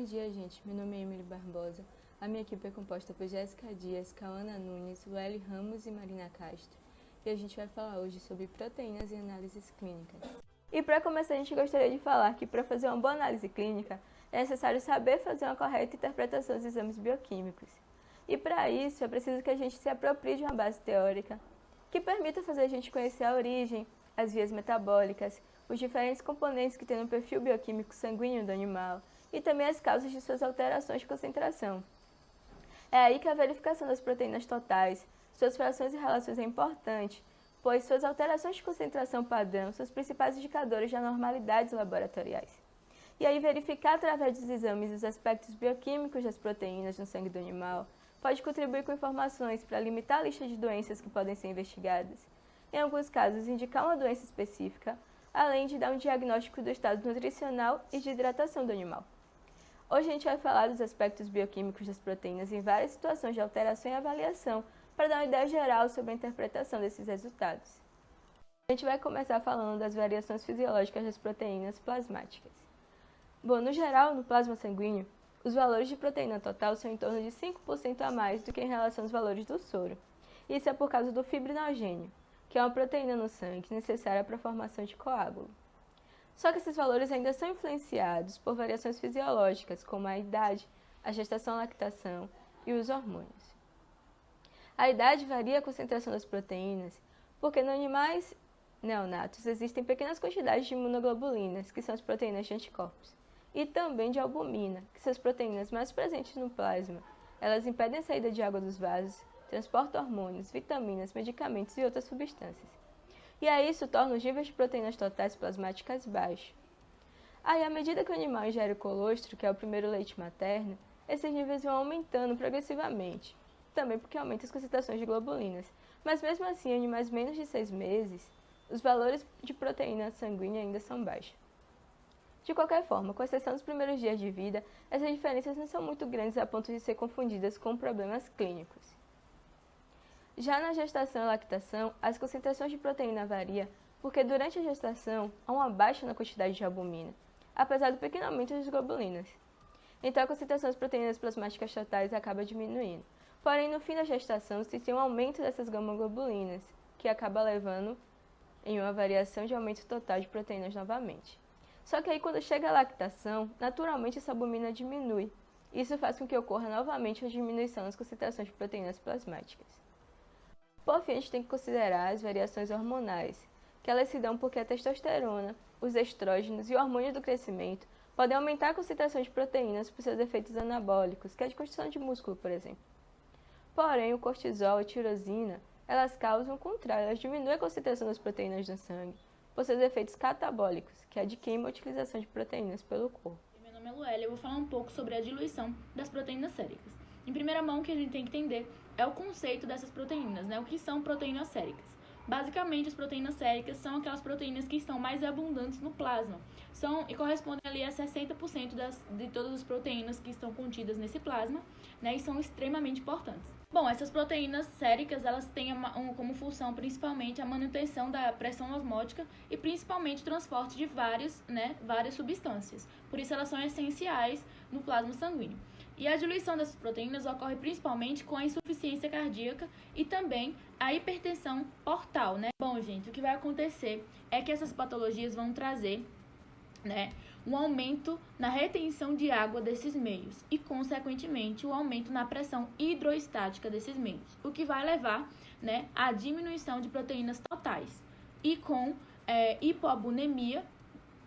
dia, gente. Meu nome é Emily Barbosa. A minha equipe é composta por Jéssica Dias, Cauana Nunes, Welly Ramos e Marina Castro. E a gente vai falar hoje sobre proteínas e análises clínicas. E para começar, a gente gostaria de falar que para fazer uma boa análise clínica, é necessário saber fazer uma correta interpretação dos exames bioquímicos. E para isso, é preciso que a gente se aproprie de uma base teórica que permita fazer a gente conhecer a origem, as vias metabólicas, os diferentes componentes que tem no perfil bioquímico sanguíneo do animal e também as causas de suas alterações de concentração. É aí que a verificação das proteínas totais, suas frações e relações é importante, pois suas alterações de concentração padrão são os principais indicadores de anormalidades laboratoriais. E aí verificar através dos exames os aspectos bioquímicos das proteínas no sangue do animal pode contribuir com informações para limitar a lista de doenças que podem ser investigadas, em alguns casos indicar uma doença específica, além de dar um diagnóstico do estado nutricional e de hidratação do animal. Hoje a gente vai falar dos aspectos bioquímicos das proteínas em várias situações de alteração e avaliação, para dar uma ideia geral sobre a interpretação desses resultados. A gente vai começar falando das variações fisiológicas das proteínas plasmáticas. Bom, no geral, no plasma sanguíneo, os valores de proteína total são em torno de 5% a mais do que em relação aos valores do soro. Isso é por causa do fibrinogênio, que é uma proteína no sangue necessária para a formação de coágulo. Só que esses valores ainda são influenciados por variações fisiológicas, como a idade, a gestação, lactação e os hormônios. A idade varia a concentração das proteínas, porque nos animais neonatos existem pequenas quantidades de imunoglobulinas, que são as proteínas de anticorpos, e também de albumina, que são as proteínas mais presentes no plasma. Elas impedem a saída de água dos vasos, transportam hormônios, vitaminas, medicamentos e outras substâncias. E aí isso torna os níveis de proteínas totais plasmáticas baixos. Aí, à medida que o animal ingere o colostro, que é o primeiro leite materno, esses níveis vão aumentando progressivamente, também porque aumenta as concentrações de globulinas. Mas mesmo assim, em animais menos de 6 meses, os valores de proteína sanguínea ainda são baixos. De qualquer forma, com exceção dos primeiros dias de vida, essas diferenças não são muito grandes a ponto de ser confundidas com problemas clínicos. Já na gestação e lactação, as concentrações de proteína variam porque durante a gestação há uma baixa na quantidade de albumina, apesar do pequeno aumento das globulinas. Então a concentração das proteínas plasmáticas totais acaba diminuindo. Porém, no fim da gestação, se tem um aumento dessas gamma-globulinas, que acaba levando em uma variação de aumento total de proteínas novamente. Só que aí quando chega a lactação, naturalmente essa albumina diminui. Isso faz com que ocorra novamente uma diminuição nas concentrações de proteínas plasmáticas. Por fim, a gente tem que considerar as variações hormonais, que elas se dão porque a testosterona, os estrógenos e o hormônio do crescimento podem aumentar a concentração de proteínas por seus efeitos anabólicos, que é de construção de músculo, por exemplo. Porém, o cortisol e a tirosina, elas causam o contrário, elas diminuem a concentração das proteínas no sangue, por seus efeitos catabólicos, que é de queima e utilização de proteínas pelo corpo. Meu nome é Luélia, eu vou falar um pouco sobre a diluição das proteínas séricas. Em primeira mão, o que a gente tem que entender é o conceito dessas proteínas, né? O que são proteínas séricas? Basicamente, as proteínas séricas são aquelas proteínas que estão mais abundantes no plasma. E correspondem ali a 60% de todas as proteínas que estão contidas nesse plasma, né? E são extremamente importantes. Bom, essas proteínas séricas, elas têm como função principalmente a manutenção da pressão osmótica e principalmente o transporte de várias substâncias. Por isso, elas são essenciais no plasma sanguíneo. E a diluição dessas proteínas ocorre principalmente com a insuficiência cardíaca e também a hipertensão portal, né? Bom, gente, o que vai acontecer é que essas patologias vão trazer, né, um aumento na retenção de água desses meios e, consequentemente, um aumento na pressão hidroestática desses meios, o que vai levar, né, à diminuição de proteínas totais e com hipoalbuminemia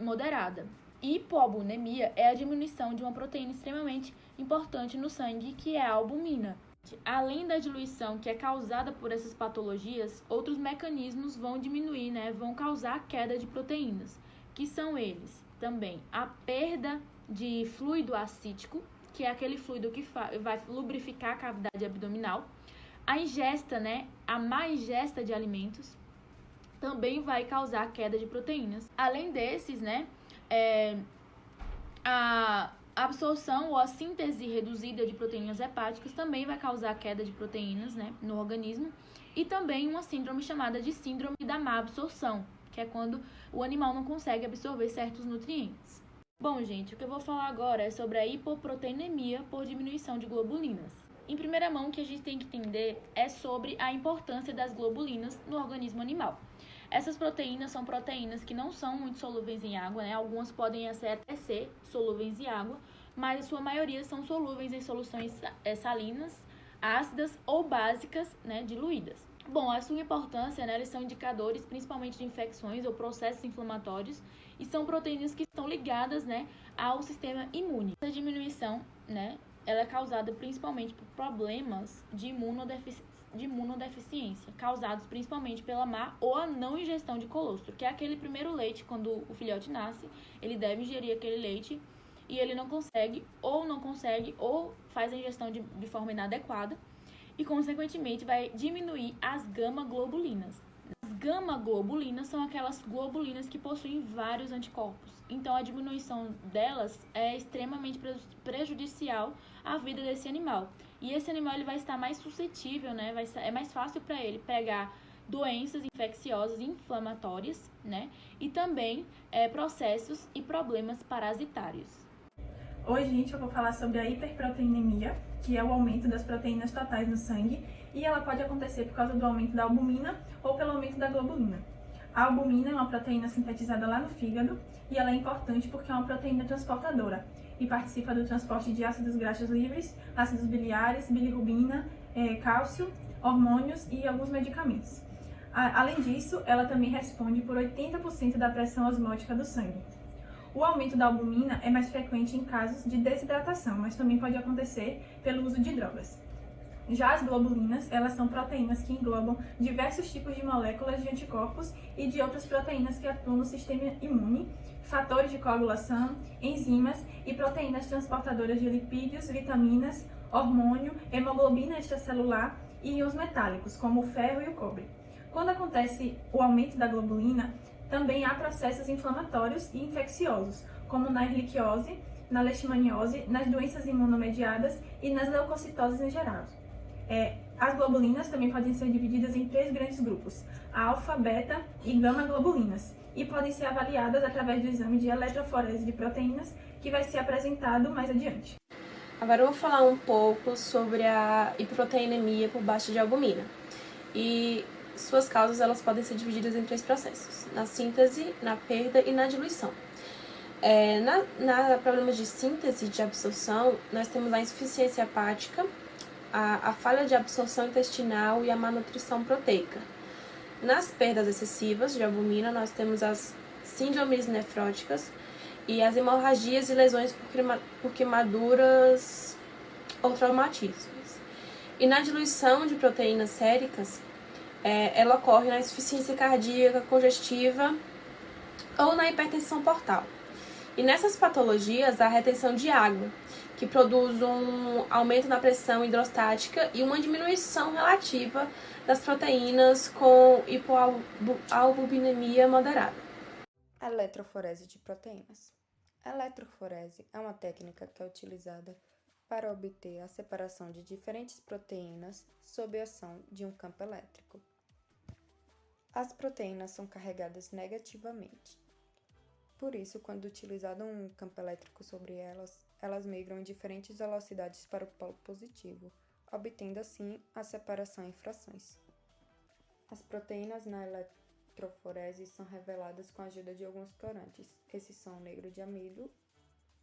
moderada. Hipoalbuminemia é a diminuição de uma proteína extremamente importante no sangue, que é a albumina. Além da diluição que é causada por essas patologias, outros mecanismos vão diminuir, né, vão causar a queda de proteínas, que são eles também a perda de fluido acítico, que é aquele fluido que vai lubrificar a cavidade abdominal, a ingesta, né, a má ingesta de alimentos, também vai causar a queda de proteínas. Além desses, né, a absorção ou a síntese reduzida de proteínas hepáticas também vai causar queda de proteínas, né, no organismo, e também uma síndrome chamada de síndrome da má absorção, que é quando o animal não consegue absorver certos nutrientes. Bom, gente, o que eu vou falar agora é sobre a hipoproteinemia por diminuição de globulinas. Em primeira mão, o que a gente tem que entender é sobre a importância das globulinas no organismo animal. Essas proteínas são proteínas que não são muito solúveis em água, né? Algumas podem até ser solúveis em água, mas a sua maioria são solúveis em soluções salinas, ácidas ou básicas, né, diluídas. Bom, a sua importância, né, eles são indicadores principalmente de infecções ou processos inflamatórios e são proteínas que estão ligadas, né, ao sistema imune. Essa diminuição, né, ela é causada principalmente por problemas de imunodeficiência, causados principalmente pela má ou a não ingestão de colostro, que é aquele primeiro leite, quando o filhote nasce, ele deve ingerir aquele leite e ele não consegue ou faz a ingestão de forma inadequada e, consequentemente, vai diminuir as gama-globulinas. As gama-globulinas são aquelas globulinas que possuem vários anticorpos. Então, a diminuição delas é extremamente prejudicial à vida desse animal. E esse animal ele vai estar mais suscetível, né? É mais fácil para ele pegar doenças infecciosas e inflamatórias, né? E também processos e problemas parasitários. Hoje, gente, eu vou falar sobre a hiperproteinemia, que é o aumento das proteínas totais no sangue, e ela pode acontecer por causa do aumento da albumina ou pelo aumento da globulina. A albumina é uma proteína sintetizada lá no fígado e ela é importante porque é uma proteína transportadora e participa do transporte de ácidos graxos livres, ácidos biliares, bilirrubina, cálcio, hormônios e alguns medicamentos. Além disso, ela também responde por 80% da pressão osmótica do sangue. O aumento da albumina é mais frequente em casos de desidratação, mas também pode acontecer pelo uso de drogas. Já as globulinas, elas são proteínas que englobam diversos tipos de moléculas de anticorpos e de outras proteínas que atuam no sistema imune, fatores de coagulação, enzimas e proteínas transportadoras de lipídios, vitaminas, hormônio, hemoglobina extracelular e íons metálicos, como o ferro e o cobre. Quando acontece o aumento da globulina, também há processos inflamatórios e infecciosos, como na erliquiose, na leishmaniose, nas doenças imunomediadas e nas leucocitoses em geral. As globulinas também podem ser divididas em 3 grandes grupos, alfa, beta e gama globulinas, e podem ser avaliadas através do exame de eletroforese de proteínas, que vai ser apresentado mais adiante. Agora eu vou falar um pouco sobre a hipoproteinemia por baixa de albumina. E suas causas elas podem ser divididas em 3 processos: na síntese, na perda e na diluição. Na problemas de síntese de absorção, nós temos a insuficiência hepática, a falha de absorção intestinal e a malnutrição proteica. Nas perdas excessivas de albumina, nós temos as síndromes nefróticas e as hemorragias e lesões por queimaduras ou traumatismos. E na diluição de proteínas séricas, ela ocorre na insuficiência cardíaca congestiva ou na hipertensão portal. E nessas patologias, há retenção de água, que produz um aumento na pressão hidrostática e uma diminuição relativa das proteínas com hipoalbuminemia moderada. Eletroforese de proteínas. A eletroforese é uma técnica que é utilizada para obter a separação de diferentes proteínas sob a ação de um campo elétrico. As proteínas são carregadas negativamente. Por isso, quando utilizado um campo elétrico sobre elas migram em diferentes velocidades para o polo positivo, obtendo assim a separação em frações. As proteínas na eletroforese são reveladas com a ajuda de alguns corantes. Esses são o negro de amilho,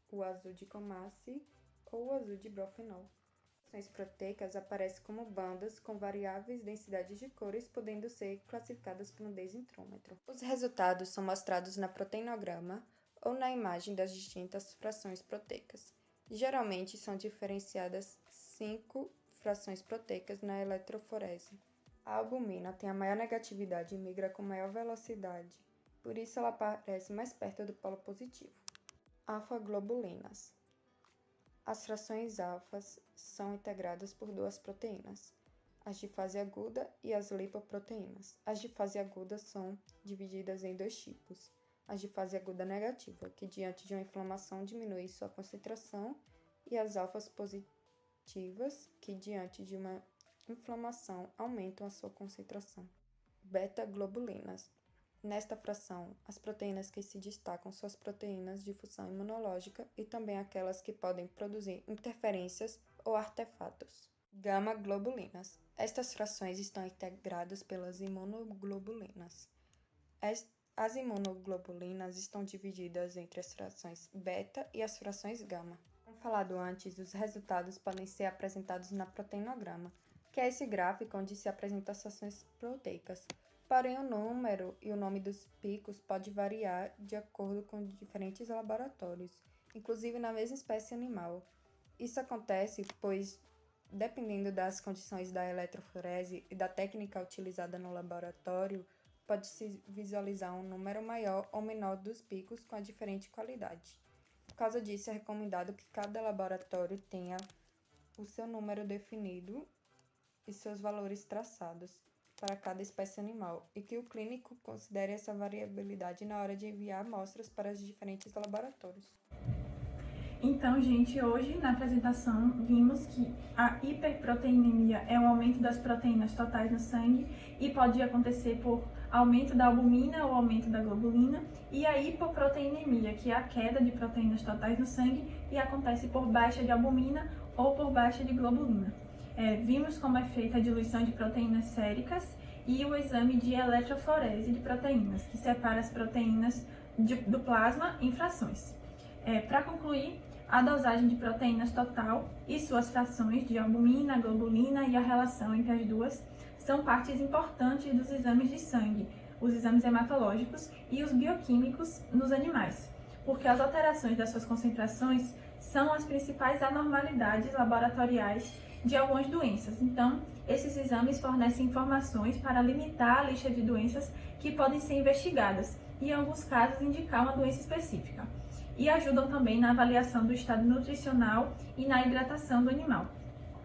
o azul de comace ou o azul de brofenol. As frações proteicas aparecem como bandas com variáveis densidades de cores, podendo ser classificadas por um densitômetro. Os resultados são mostrados na proteinograma ou na imagem das distintas frações proteicas. Geralmente são diferenciadas 5 frações proteicas na eletroforese. A albumina tem a maior negatividade e migra com maior velocidade, por isso ela aparece mais perto do polo positivo. Alfa-globulinas. As frações alfas são integradas por 2 proteínas, as de fase aguda e as lipoproteínas. As de fase aguda são divididas em 2 tipos. As de fase aguda negativa, que diante de uma inflamação diminui sua concentração, e as alfas positivas, que diante de uma inflamação aumentam a sua concentração. Beta-globulinas. Nesta fração, as proteínas que se destacam são as proteínas de função imunológica e também aquelas que podem produzir interferências ou artefatos. Gama-globulinas. Estas frações estão integradas pelas imunoglobulinas. As imunoglobulinas estão divididas entre as frações beta e as frações gama. Como falado antes, os resultados podem ser apresentados na proteinograma, que é esse gráfico onde se apresentam as frações proteicas. Porém, o número e o nome dos picos pode variar de acordo com diferentes laboratórios, inclusive na mesma espécie animal. Isso acontece pois, dependendo das condições da eletroforese e da técnica utilizada no laboratório, pode-se visualizar um número maior ou menor dos picos com a diferente qualidade. Por causa disso, é recomendado que cada laboratório tenha o seu número definido e seus valores traçados para cada espécie animal, e que o clínico considere essa variabilidade na hora de enviar amostras para os diferentes laboratórios. Então, gente, hoje na apresentação vimos que a hiperproteinemia é o aumento das proteínas totais no sangue e pode acontecer por aumento da albumina ou aumento da globulina, e a hipoproteinemia, que é a queda de proteínas totais no sangue e acontece por baixa de albumina ou por baixa de globulina. Vimos como é feita a diluição de proteínas séricas e o exame de eletroforese de proteínas, que separa as proteínas do plasma em frações. Para concluir, a dosagem de proteínas total e suas frações de albumina, globulina e a relação entre as duas são partes importantes dos exames de sangue, os exames hematológicos e os bioquímicos nos animais, porque as alterações das suas concentrações são as principais anormalidades laboratoriais de algumas doenças. Então, esses exames fornecem informações para limitar a lista de doenças que podem ser investigadas e, em alguns casos, indicar uma doença específica. E ajudam também na avaliação do estado nutricional e na hidratação do animal.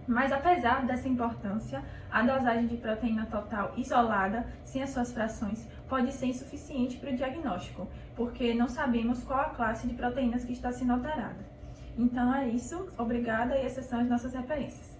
Mas, apesar dessa importância, a dosagem de proteína total isolada, sem as suas frações, pode ser insuficiente para o diagnóstico, porque não sabemos qual a classe de proteínas que está sendo alterada. Então é isso, obrigada e essas são as nossas referências.